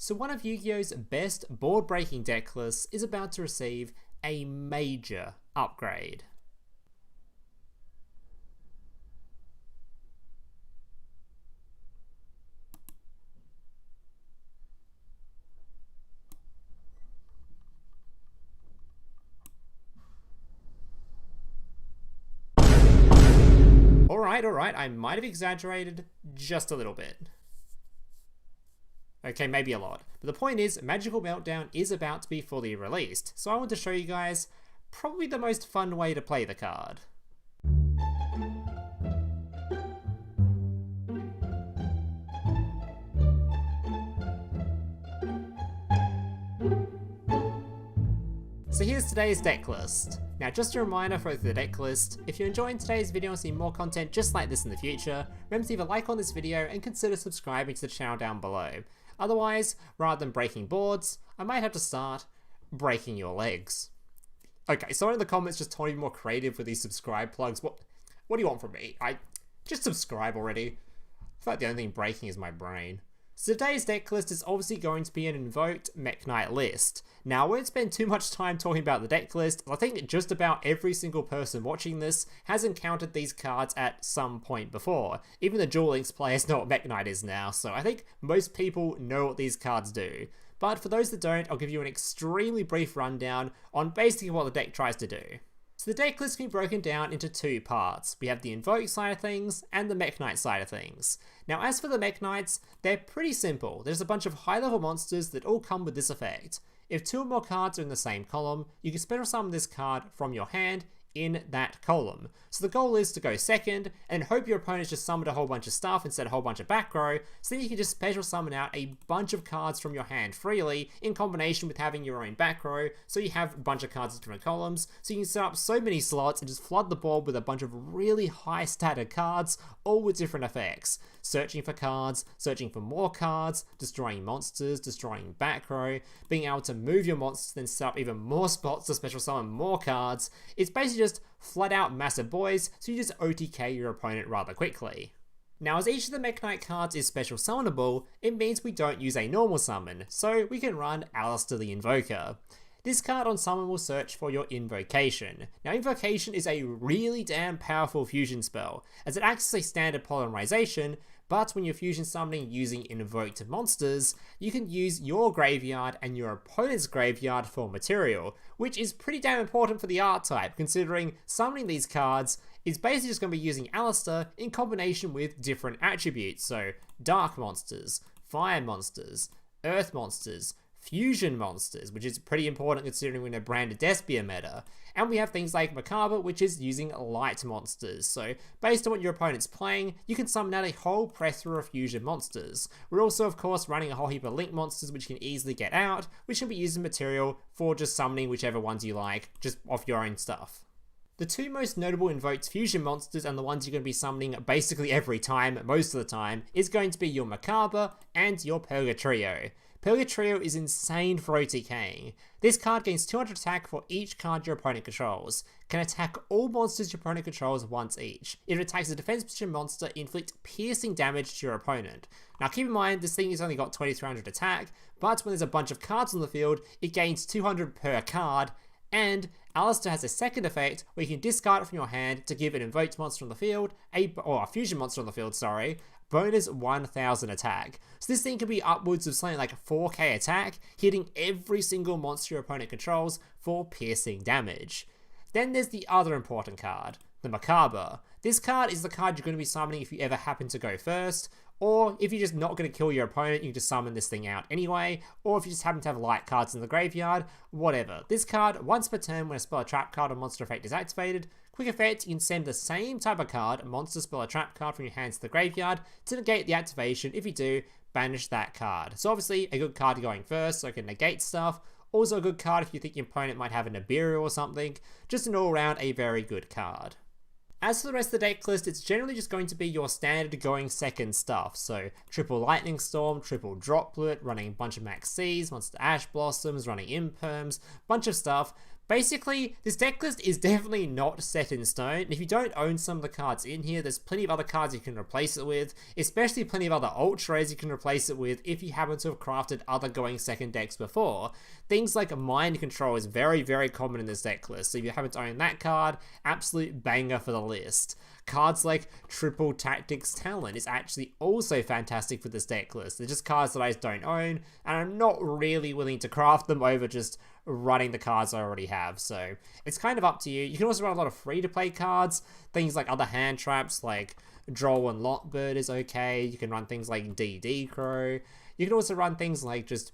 So one of Yu-Gi-Oh's best board-breaking deck lists is about to receive a major upgrade. Alright, I might have exaggerated just a little bit. Okay, maybe a lot. But the point is, Magical Meltdown is about to be fully released, so I want to show you guys probably the most fun way to play the card. So here's today's deck list. Now just a reminder for the deck list, if you're enjoying today's video and see more content just like this in the future, remember to leave a like on this video and consider subscribing to the channel down below. Otherwise, rather than breaking boards, I might have to start breaking your legs. Okay, someone in the comments just told me more creative with these subscribe plugs. What do you want from me? Just subscribe already. I feel like the only thing breaking is my brain. So today's deck list is obviously going to be an Invoked Mekk-Knight list. Now I won't spend too much time talking about the deck list, I think just about every single person watching this has encountered these cards at some point before. Even the Duel Links players know what Mekk-Knight is now, so I think most people know what these cards do. But for those that don't, I'll give you an extremely brief rundown on basically what the deck tries to do. So the deck list can be broken down into two parts. We have the Invoke side of things and the Mekk-Knight side of things. Now as for the Mekk-Knights, they're pretty simple. There's a bunch of high level monsters that all come with this effect. If two or more cards are in the same column, you can special summon this card from your hand in that column. So the goal is to go second and hope your opponent's just summoned a whole bunch of stuff instead of a whole bunch of back row, so then you can just special summon out a bunch of cards from your hand freely in combination with having your own back row, so you have a bunch of cards in different columns, so you can set up so many slots and just flood the board with a bunch of really high static cards, all with different effects. Searching for cards, searching for more cards, destroying monsters, destroying back row, being able to move your monsters then set up even more spots to special summon more cards. It's basically just flat out massive boys, so you just OTK your opponent rather quickly. Now as each of the Mekk-Knight cards is special summonable, it means we don't use a normal summon, so we can run Aleister the Invoker. This card on summon will search for your Invocation. Now Invocation is a really damn powerful fusion spell, as it acts as a standard polymerization, but when you're fusion summoning using invoked monsters, you can use your graveyard and your opponent's graveyard for material, which is pretty damn important for the art type, considering summoning these cards is basically just going to be using Aleister in combination with different attributes, so dark monsters, fire monsters, earth monsters, fusion monsters, which is pretty important considering we're in a branded Despia meta, and we have things like Mechaba, which is using light monsters. So based on what your opponent's playing, you can summon out a whole plethora of fusion monsters. We're also of course running a whole heap of link monsters which you can easily get out, which can be used as material for just summoning whichever ones you like, just off your own stuff. The two most notable invoked fusion monsters and the ones you're going to be summoning basically every time, most of the time, is going to be your Mekaba and your Purgatrio. Purgatrio is insane for OTKing. This card gains 200 attack for each card your opponent controls, can attack all monsters your opponent controls once each. If it attacks a defense position monster, inflict piercing damage to your opponent. Now keep in mind, this thing has only got 2300 attack, but when there's a bunch of cards on the field, it gains 200 per card, and Aleister has a second effect where you can discard it from your hand to give an invoked monster on the field, or a fusion monster on the field, sorry, bonus 1000 attack. So this thing can be upwards of something like 4k attack, hitting every single monster your opponent controls for piercing damage. Then there's the other important card, the Mekaba. This card is the card you're going to be summoning if you ever happen to go first, or if you're just not going to kill your opponent, you can just summon this thing out anyway, or if you just happen to have light cards in the graveyard, whatever. This card, once per turn when a spell or trap card or monster effect is activated, quick effect, you can send the same type of card, a monster, spell or trap card from your hands to the graveyard to negate the activation. If you do, banish that card. So obviously a good card going first so it can negate stuff, also a good card if you think your opponent might have a Nibiru or something, just an all around a very good card. As for the rest of the deck list, it's generally just going to be your standard going second stuff, so triple Lightning Storm, triple Droplet, running a bunch of Maxx, Monster Ash Blossoms, running Imperms, bunch of stuff, Basically, this deck list is definitely not set in stone, and if you don't own some of the cards in here, there's plenty of other cards you can replace it with, especially plenty of other ultras you can replace it with if you happen to have crafted other going second decks before. Things like Mind Control is very, very common in this deck list, so if you happen to own that card, absolute banger for the list. Cards like Triple Tactics Talent is actually also fantastic for this deck list. They're just cards that I just don't own, and I'm not really willing to craft them over just running the cards I already have, so it's kind of up to you. You can also run a lot of free-to-play cards, things like other hand traps like Droll and Lockbird is okay. You can run things like DD Crow. You can also run things like just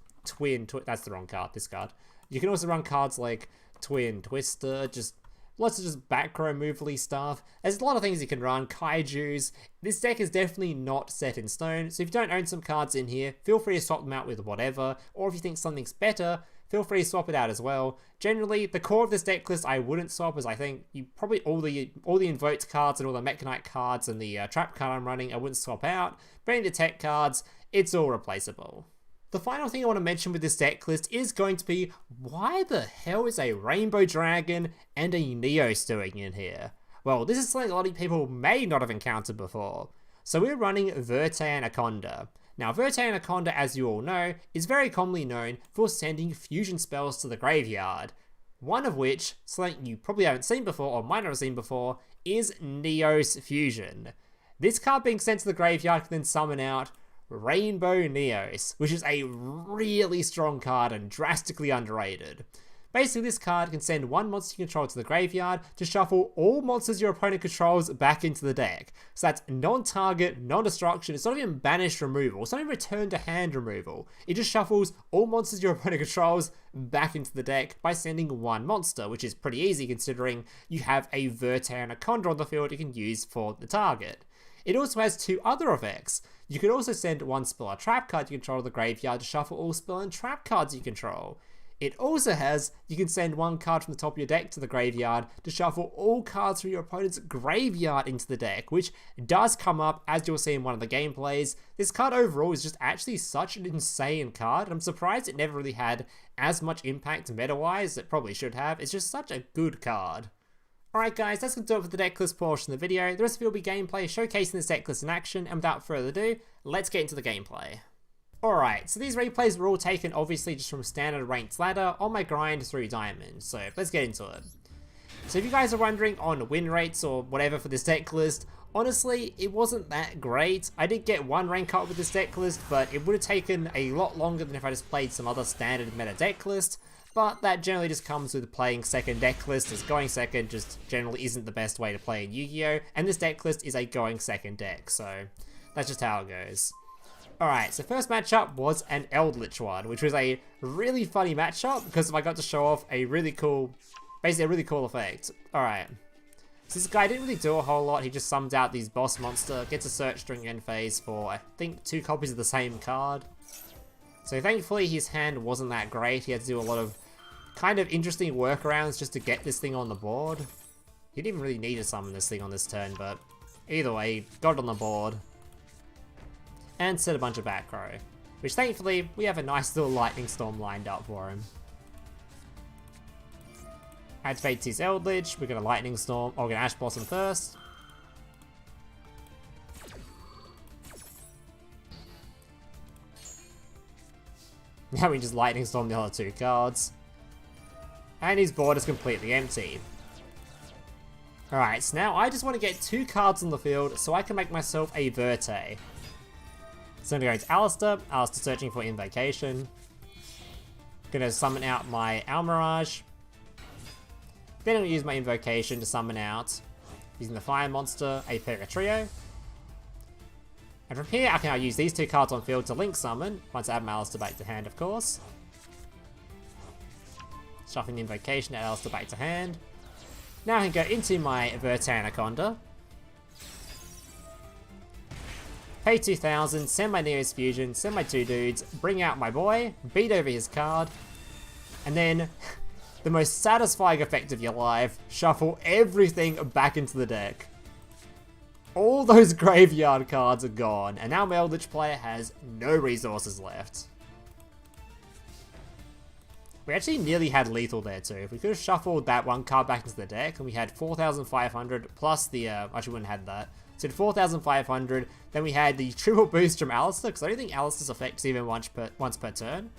that's the wrong card, this card. You can also run cards like Twin Twister, just lots of just back row movely stuff. There's a lot of things you can run, kaijus. This deck is definitely not set in stone, so if you don't own some cards in here, feel free to swap them out with whatever, or if you think something's better, feel free to swap it out as well. Generally, the core of this deck list I wouldn't swap, as I think you probably all the Invoked cards and all the Mekk-Knight cards and the trap card I'm running I wouldn't swap out, but any of the tech cards, it's all replaceable. The final thing I want to mention with this deck list is going to be, why the hell is a Rainbow Dragon and a Neos doing in here? Well, this is something a lot of people may not have encountered before. So we're running Verte Anaconda. Now, Verte Anaconda, as you all know, is very commonly known for sending fusion spells to the graveyard. One of which, something you probably haven't seen before or might not have seen before, is Neos Fusion. This card being sent to the graveyard can then summon out Rainbow Neos, which is a really strong card and drastically underrated. Basically, this card can send one monster you control to the graveyard to shuffle all monsters your opponent controls back into the deck. So that's non-target, non-destruction, it's not even banished removal, it's not even return to hand removal. It just shuffles all monsters your opponent controls back into the deck by sending one monster, which is pretty easy considering you have a Verte Anaconda on the field you can use for the target. It also has two other effects. You can also send one spell or trap card you control to the graveyard to shuffle all spell and trap cards you control. It also has, you can send one card from the top of your deck to the graveyard to shuffle all cards from your opponent's graveyard into the deck, which does come up as you'll see in one of the gameplays. This card overall is just actually such an insane card, and I'm surprised it never really had as much impact meta-wise as it probably should have. It's just such a good card. Alright guys, that's going to do it for the decklist portion of the video. The rest of it will be gameplay showcasing this decklist in action, and without further ado, let's get into the gameplay. Alright, so these replays were all taken obviously just from standard ranked ladder on my grind through diamond, so let's get into it. So if you guys are wondering on win rates or whatever for this deck list, honestly, it wasn't that great. I did get one rank up with this deck list, but it would have taken a lot longer than if I just played some other standard meta deck list. But that generally just comes with playing second deck list, as going second just generally isn't the best way to play in Yu-Gi-Oh! And this deck list is a going second deck, so that's just how it goes. Alright, so first matchup was an Eldritch one, which was a really funny matchup because I got to show off a really cool, basically a really cool effect. Alright, so this guy didn't really do a whole lot, he just sums out these boss monster, gets a search during end phase for I think 2 copies of the same card. So thankfully his hand wasn't that great, he had to do a lot of kind of interesting workarounds just to get this thing on the board. He didn't even really need to summon this thing on this turn, but either way, got it on the board. And set a bunch of back row, which thankfully we have a nice little lightning storm lined up for him. Activates his Eldritch, we're gonna lightning storm, or we're gonna Ash Blossom first. Now we just lightning storm the other 2 cards. And his board is completely empty. Alright, so now I just want to get 2 cards on the field so I can make myself a Verte. So I'm going to go into Aleister searching for Invocation. Gonna summon out my Almiraj. Then I'm going to use my Invocation to summon out, using the fire monster, a Purgatrio. And from here I can now use these 2 cards on field to link summon, once I add my Aleister back to hand of course. Shuffling the Invocation, add Aleister back to hand. Now I can go into my Verte Anaconda. Pay 2,000, send my Neos Fusion, send my 2 dudes, bring out my boy, beat over his card, and then, the most satisfying effect of your life, shuffle everything back into the deck. All those graveyard cards are gone, and now my Eldritch player has no resources left. We actually nearly had lethal there too. If we could have shuffled that one card back into the deck and we had 4,500 plus the, actually we wouldn't have had that. So 4,500, then we had the triple boost from Aleister, because I don't think Aleister's effects even once per turn.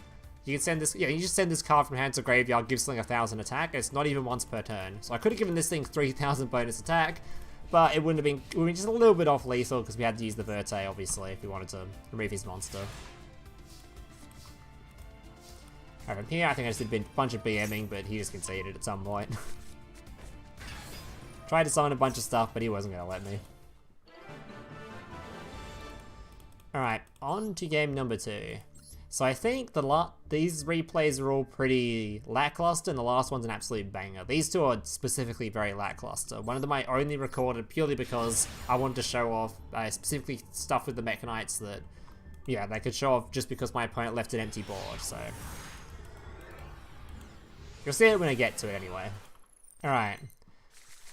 You can send this, yeah, you just send this card from hand to graveyard, gives something 1,000 attack, it's not even once per turn. So I could have given this thing 3,000 bonus attack, but it wouldn't have been, it would be just a little bit off lethal, because we had to use the Verte, obviously, if we wanted to remove his monster. Alright, from here, I think I just did a bunch of BMing, but he just conceded at some point. Tried to summon a bunch of stuff, but he wasn't going to let me. Alright, on to game number 2. So I think these replays are all pretty lackluster, and the last one's an absolute banger. These two are specifically very lackluster. One of them I only recorded purely because I wanted to show off specifically stuff with the Mekk-Knights that, yeah, they could show off just because my opponent left an empty board, so... You'll see it when I get to it anyway. Alright.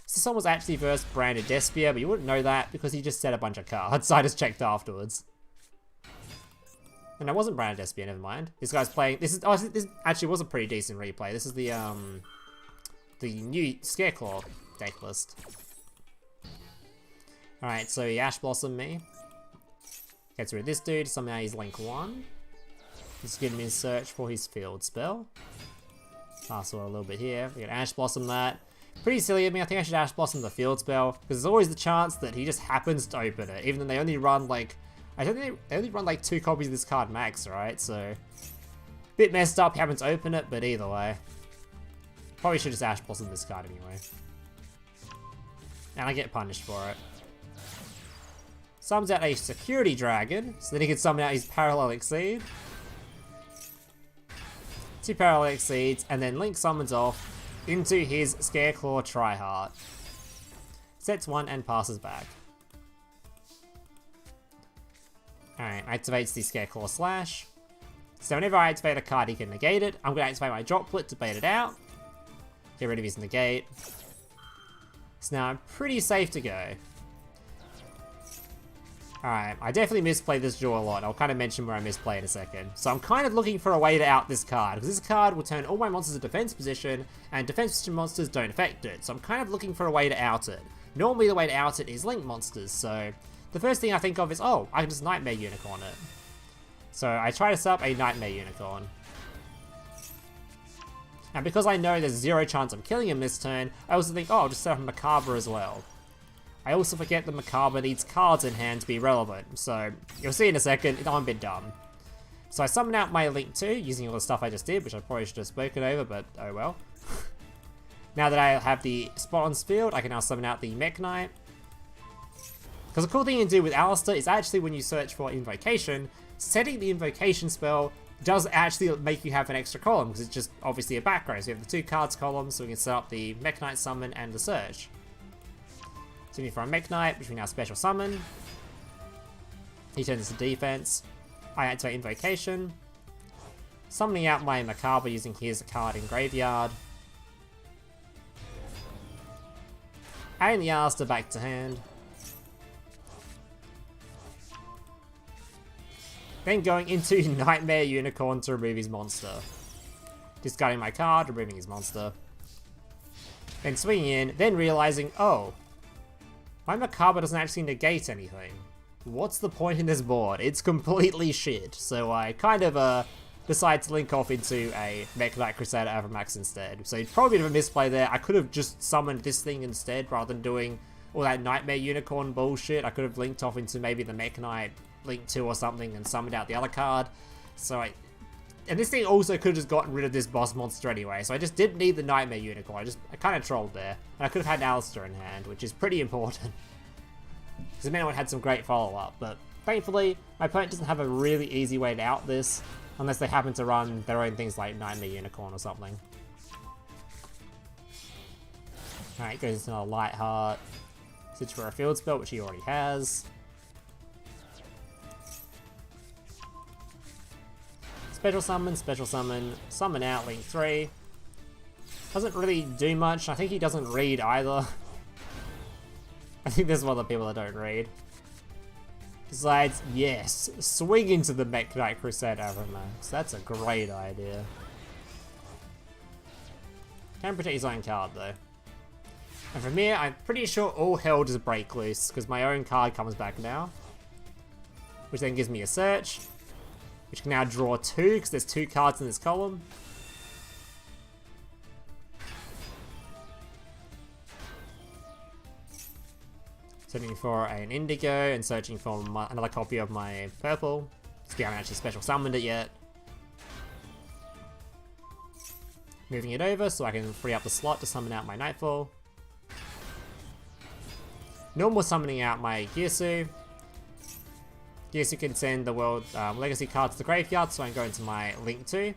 So this one was actually versus Branded Despia, but you wouldn't know that because he just said a bunch of cards, so I just checked afterwards. And it wasn't Branded Despia, never mind. This guy's playing, this actually was a pretty decent replay. This is the new Scareclaw deck list. Alright, so he Ash Blossom me. Gets rid of this dude, somehow he's Link 1. Just give him his search for his field spell. Fast forward a little bit here. We can Ash Blossom that. Pretty silly of me. I think I should Ash Blossom the field spell, because there's always the chance that he just happens to open it, even though they only run like, I don't think they only run like 2 copies of this card max, right? So, bit messed up, having to open it, but either way. Probably should just Ash Blossom this card anyway. And I get punished for it. Summons out a Security Dragon, so then he can summon out his Parallel Exceed. 2 Parallel Exceeds, and then Link summons off into his Scareclaw Triheart. Sets 1 and passes back. Alright, activates the Scareclaw Slash. So whenever I activate a card, he can negate it. I'm going to activate my Droplet to bait it out. Get rid of his negate. So now I'm pretty safe to go. Alright, I definitely misplayed this draw a lot. I'll kind of mention where I misplayed in a second. So I'm kind of looking for a way to out this card, because this card will turn all my monsters to defense position, and defense position monsters don't affect it. So I'm kind of looking for a way to out it. Normally the way to out it is Link monsters, so the first thing I think of is, oh, I can just Knightmare Unicorn it. So I try to set up a Knightmare Unicorn. And because I know there's 0 chance I'm killing him this turn, I also think, oh, I'll just set up a Mechaba as well. I also forget that Mechaba needs cards in hand to be relevant, so you'll see in a second, I'm a bit dumb. So I summon out my Link 2 using all the stuff I just did, which I probably should have spoken over, but oh well. Now that I have the spot on field, I can now summon out the Mekk-Knight. Because the cool thing you can do with Aleister is actually when you search for Invocation, setting the Invocation spell does actually make you have an extra column, because it's just obviously a back row. So you have the 2 cards column, so we can set up the Mekk-Knight summon and the search. So for a Mekk-Knight, which we now special summon. He turns into defense. I activate Invocation. Summoning out my Mechaba using his card in graveyard. Adding the Aleister back to hand. Then going into Knightmare Unicorn to remove his monster. Discarding my card, removing his monster. Then swinging in, then realizing, oh, my Mechaba doesn't actually negate anything. What's the point in this board? It's completely shit. So I kind of decide to link off into a Mekk-Knight Crusadia over Maxx instead. So probably a bit of a misplay there. I could have just summoned this thing instead rather than doing all that Knightmare Unicorn bullshit. I could have linked off into maybe the Mekk-Knight Link 2 or something and summoned out the other card. And this thing also could have just gotten rid of this boss monster anyway, so I just didn't need the Knightmare Unicorn. I kind of trolled there. And I could have had Aleister in hand, which is pretty important. Because the man had some great follow-up, but thankfully, my opponent doesn't have a really easy way to out this, unless they happen to run their own things like Knightmare Unicorn or something. Alright, goes into another Lightheart. Search for a field spell, which he already has. Special summon, summon out Link 3. Doesn't really do much. I think he doesn't read either. I think there's one of the people that don't read. Besides, yes, swing into the Mekk-Knight Crusadia over Maxx. That's a great idea. Can protect his own card though. And from here, I'm pretty sure all hell just break loose, because my own card comes back now. Which then gives me a search, which can now draw 2, because there's 2 cards in this column. Searching for an Indigo, and searching for another copy of my purple, because we haven't actually special summoned it yet. Moving it over so I can free up the slot to summon out my Nightfall. Normal summoning out my Girisu. Girisu can send the World Legacy card to the graveyard, so I can go into my Link 2.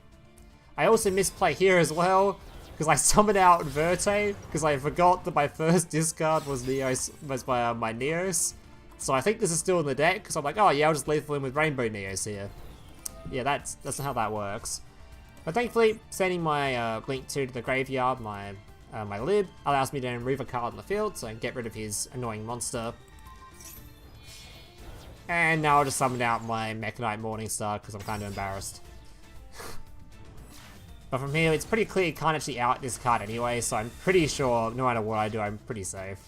I also misplay here as well, because I summoned out Verte, because I forgot that my first discard was my Neos. So I think this is still in the deck, because I'm like, oh yeah, I'll just lethal him with Rainbow Neos here. Yeah, that's not how that works. But thankfully, sending my Link 2 to the graveyard, my lib, allows me to remove a card in the field, so I can get rid of his annoying monster. And now I'll just summon out my Mekk-Knight Morningstar, because I'm kind of embarrassed. But from here, it's pretty clear you can't actually out this card anyway, so I'm pretty sure no matter what I do, I'm pretty safe.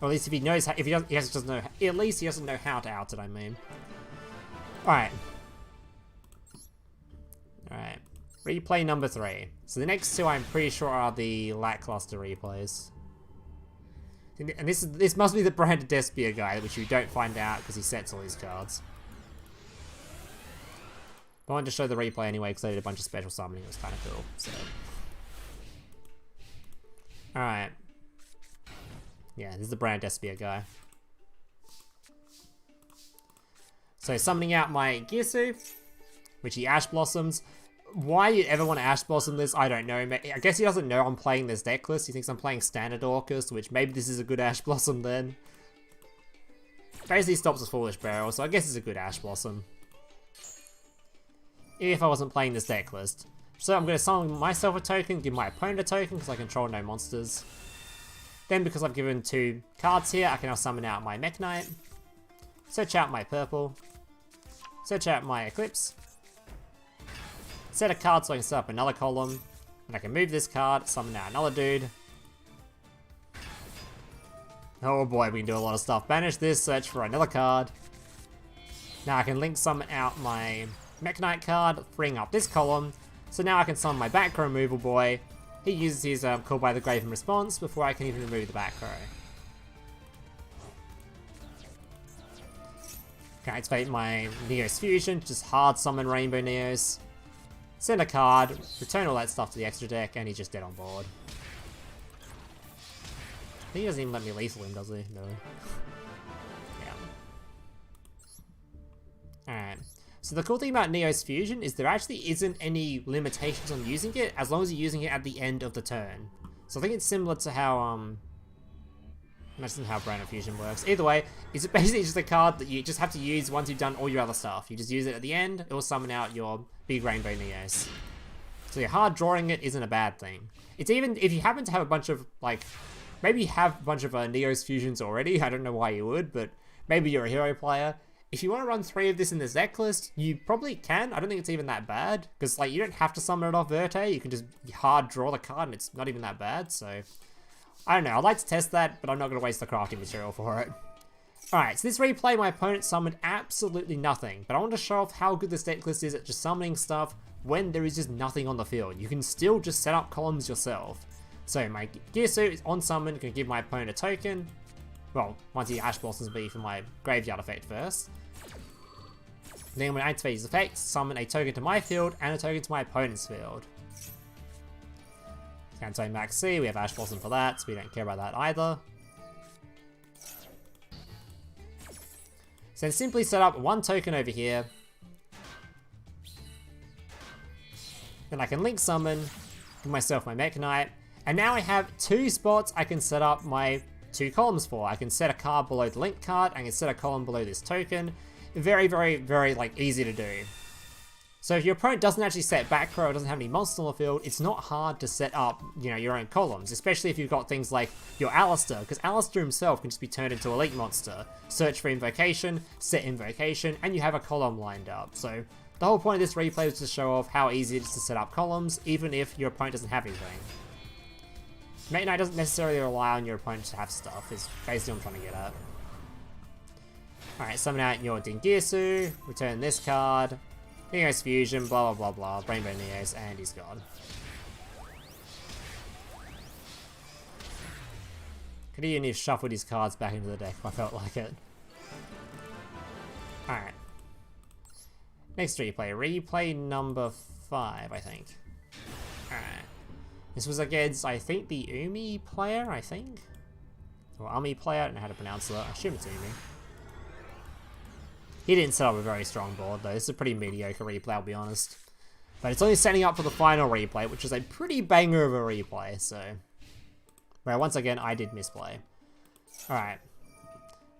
Or at least if he knows how, if he doesn't know, at least he doesn't know how to out it, I mean. Alright. Alright. Replay number 3. So the next 2 I'm pretty sure are the lackluster replays. And this must be the branded Despia guy, which you don't find out because he sets all these cards. But I wanted to show the replay anyway because I did a bunch of special summoning. It was kind of cool. So. Alright. Yeah, this is the brand Despia guy. So summoning out my Girisu, which he Ash Blossoms. Why you ever want to Ash Blossom this, I don't know. I guess he doesn't know I'm playing this deck list. He thinks I'm playing standard Orcust, which maybe this is a good Ash Blossom then. Basically stops a Foolish Barrel, so I guess it's a good Ash Blossom. If I wasn't playing this deck list. So I'm going to summon myself a token, give my opponent a token, because I control no monsters. Then because I've given 2 cards here, I can now summon out my Mekk-Knight. Search out my purple. Search out my EClipse. Set a card so I can set up another column. And I can move this card, summon out another dude. Oh boy, we can do a lot of stuff. Banish this, search for another card. Now I can link summon out my Mekk-Knight card, freeing up this column. So now I can summon my back row removal boy. He uses his Call by the Grave in response before I can even remove the back row. Can activate my Neos Fusion, just hard summon Rainbow Neos. Send a card, return all that stuff to the extra deck, and he's just dead on board. I think he doesn't even let me lethal him, does he? No. Yeah. Alright. So the cool thing about Neos Fusion is there actually isn't any limitations on using it, as long as you're using it at the end of the turn. So I think it's similar to how, imagine how Brand of Fusion works. Either way, it's basically just a card that you just have to use once you've done all your other stuff. You just use it at the end, it will summon out your big Rainbow Neos. So your hard drawing it isn't a bad thing. It's even, if you happen to have a bunch of, like, maybe you have a bunch of Neos Fusions already, I don't know why you would, but maybe you're a hero player. If you want to run 3 of this in this deck list, you probably can. I don't think it's even that bad, because like you don't have to summon it off Verte, you can just hard draw the card and it's not even that bad, so... I don't know, I'd like to test that, but I'm not going to waste the crafting material for it. Alright, so this replay, my opponent summoned absolutely nothing, but I want to show off how good this deck list is at just summoning stuff when there is just nothing on the field. You can still just set up columns yourself. So my Girisu is on summon, can give my opponent a token. Well, once he Ash Blossoms me for my graveyard effect first. Then I'm going to activate his effect, summon a token to my field and a token to my opponent's field. Can't say Maxx, we have Ash Blossom for that, so we don't care about that either. So then simply set up 1 token over here. Then I can link summon, give myself my Mekk-Knight, and now I have 2 spots I can set up my 2 columns for. I can set a card below the link card, I can set a column below this token. Very, very, very like easy to do. So if your opponent doesn't actually set back row, doesn't have any monsters on the field, it's not hard to set up, you know, your own columns, especially if you've got things like your Aleister, because Aleister himself can just be turned into a elite monster. Search for Invocation, set Invocation, and you have a column lined up. So The whole point of this replay was to show off how easy it is to set up columns, even if your opponent doesn't have anything. Mekk-Knight doesn't necessarily rely on your opponent to have stuff, is basically what I'm trying to get at. Alright, summon out your Digirsu, return this card, Neos Fusion, blah blah blah blah, Rainbow Neos, and he's gone. Could he even have shuffled his cards back into the deck if I felt like it. Alright. Next replay. Replay number 5, I think. Alright. This was against, I think, the Umi player, I think? Or Umi player, I don't know how to pronounce that. I assume it's Umi. He didn't set up a very strong board, though. This is a pretty mediocre replay, I'll be honest. But it's only setting up for the final replay, which is a pretty banger of a replay, so... Well, once again, I did misplay. Alright.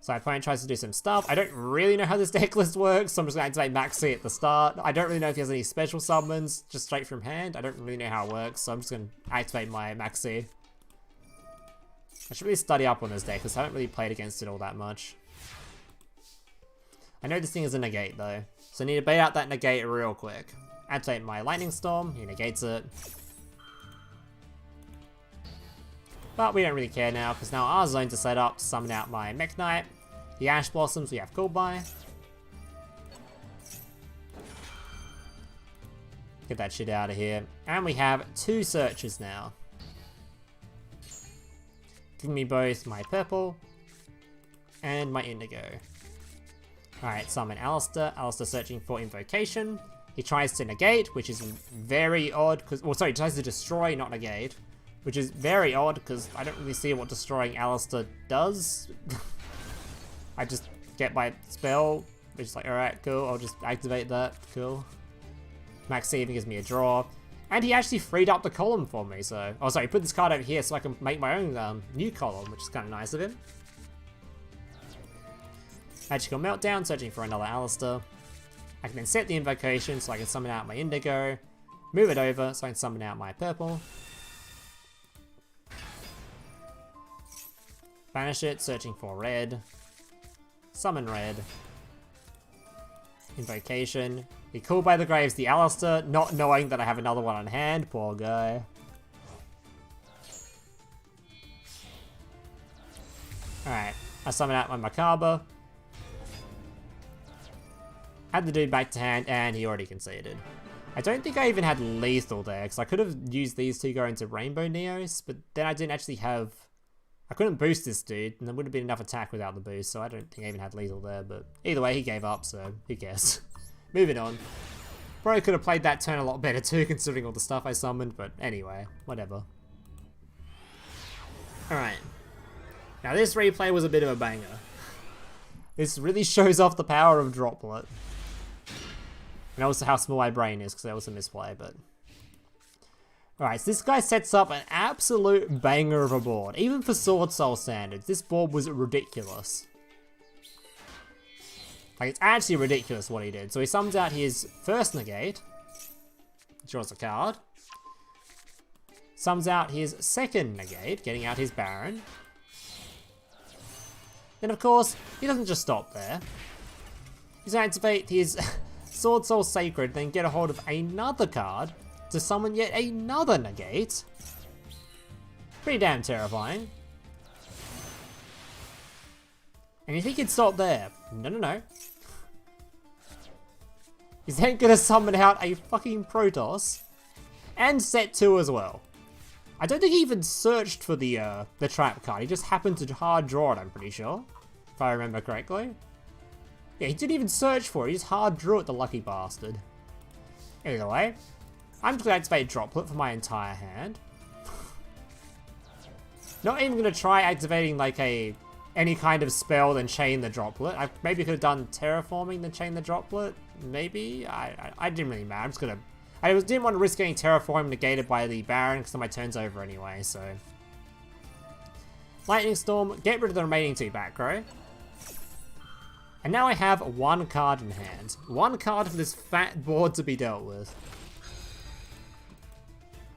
So my opponent tries to do some stuff. I don't really know how this deck list works, so I'm just going to activate Maxx at the start. I don't really know if he has any special summons, just straight from hand. I don't really know how it works, so I'm just going to activate my Maxx. I should really study up on this deck, because I haven't really played against it all that much. I know this thing is a negate, though, so I need to bait out that negate real quick. Activate my Lightning Storm, he negates it. But we don't really care now, because now our zones are set up to summon out my Mekk-Knight. The Ash Blossoms we have called by. Get that shit out of here. And we have 2 searches now. Give me both my purple and my indigo. Alright, summon Aleister. Aleister searching for Invocation. He tries to negate, which is very odd, because... Well, sorry, he tries to destroy, not negate. Which is very odd, because I don't really see what destroying Aleister does. I just get my spell, which is like, alright, cool, I'll just activate that, cool. Maxx even gives me a draw. And he actually freed up the column for me, so... Oh, sorry, put this card over here so I can make my own new column, which is kind of nice of him. Magical Meltdown, searching for another Aleister. I can then set the Invocation so I can summon out my Indigo. Move it over so I can summon out my purple. Banish it, searching for red. Summon red. Invocation. He called by the graves the Aleister, not knowing that I have another one on hand. Poor guy. Alright, I summon out my Mechaba. Add the dude back to hand, and he already conceded. I don't think I even had lethal there, because I could have used these to go into Rainbow Neos, but then I didn't actually have... I couldn't boost this dude, and there would have been enough attack without the boost, so I don't think I even had lethal there, but either way, he gave up, so who cares. Moving on. Probably could have played that turn a lot better too, considering all the stuff I summoned, but anyway, whatever. Alright. Now this replay was a bit of a banger. This really shows off the power of Droplet. And also how small my brain is, because that was a misplay, but... Alright, so this guy sets up an absolute banger of a board. Even for Sword Soul standards, this board was ridiculous. Like, it's actually ridiculous what he did. So he summons out his first negate, draws a card. Summons out his second negate, getting out his Baron. Then, of course, he doesn't just stop there. He's going to activate his Sword Soul Sacred, then get a hold of another card to summon yet another negate. Pretty damn terrifying. And you think he'd stop there? No, no, no. He's then gonna summon out a fucking Protoss and set 2 as well. I don't think he even searched for the trap card. He just happened to hard draw it, I'm pretty sure, if I remember correctly. Yeah, he didn't even search for it. He just hard drew it, the lucky bastard. Either way, I'm just going to activate Droplet for my entire hand. Not even going to try activating like any kind of spell then chain the Droplet. I maybe could have done Terraforming then chain the Droplet. Maybe? I didn't really matter. I'm just going to... I didn't want to risk getting Terraform negated by the Baron because then my turn's over anyway, so... Lightning Storm, get rid of the remaining 2 back row. And now I have 1 card in hand. 1 card for this fat board to be dealt with.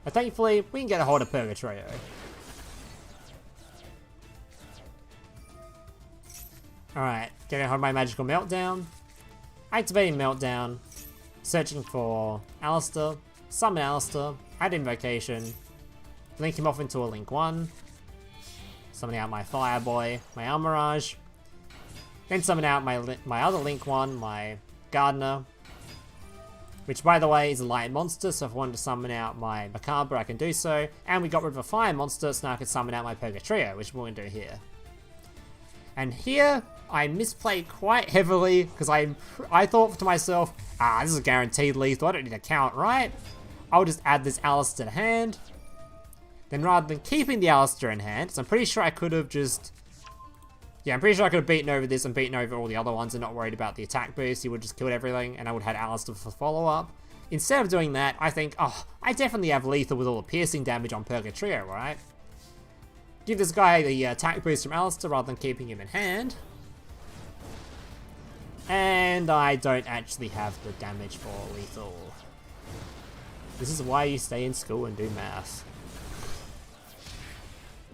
But thankfully, we can get a hold of Purgatrio. Alright, getting a hold of my Magical Meltdown. Activating Meltdown. searching for Aleister, summon Aleister, add Invocation, link him off into a Link 1, summoning out my Fireboy, my Almiraj, then summon out my other Link 1, my Gardna, which by the way is a light monster, so if I wanted to summon out my Mechaba I can do so, and we got rid of a fire monster so now I can summon out my Purgatrio, which we're going to do here. And here, I misplayed quite heavily, because I thought to myself, this is a guaranteed lethal, I don't need a count, right? I'll just add this Aleister to hand. Then rather than keeping the Aleister in hand, so I'm pretty sure I could have just... Yeah, I'm pretty sure I could have beaten over this and beaten over all the other ones and not worried about the attack boost. He would just killed everything, and I would have had Aleister for follow-up. Instead of doing that, I think, I definitely have lethal with all the piercing damage on Purgatrio, right? Give this guy the attack boost from Aleister rather than keeping him in hand. And I don't actually have the damage for lethal. This is why you stay in school and do math.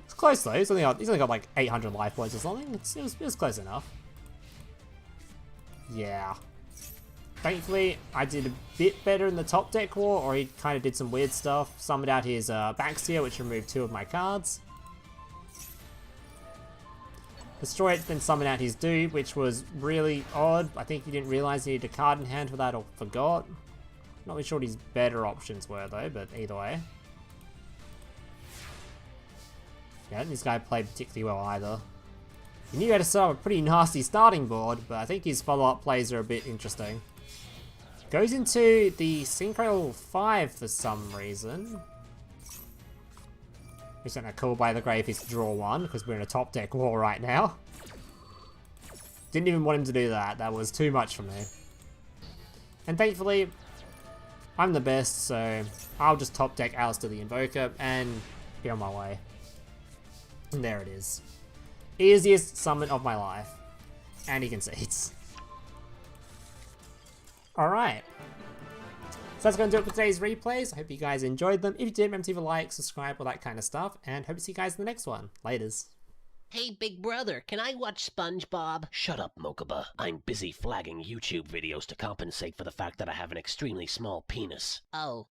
It's close though, he's only got like 800 life points or something. It was close enough. Yeah. Thankfully, I did a bit better in the top deck war, or he kind of did some weird stuff. Summoned out his Baxia, which removed 2 of my cards. Destroy it, then summon out his dude, which was really odd. I think he didn't realize he needed a card in hand for that or forgot. Not really sure what his better options were though, but either way. Yeah, this guy played particularly well either. He knew how to set up a pretty nasty starting board, but I think his follow-up plays are a bit interesting. Goes into the Synchro 5 for some reason. Which isn't a cool by the grave is to draw 1, because we're in a top deck war right now. Didn't even want him to do that, that was too much for me. And thankfully, I'm the best, so I'll just top deck Aleister the Invoker and be on my way. And there it is. Easiest summon of my life. And he concedes. Alright. So that's going to do it for today's replays. I hope you guys enjoyed them. If you did, remember to leave a like, subscribe, all that kind of stuff. And hope to see you guys in the next one. Laters. Hey, big brother, can I watch SpongeBob? Shut up, Mokaba. I'm busy flagging YouTube videos to compensate for the fact that I have an extremely small penis. Oh.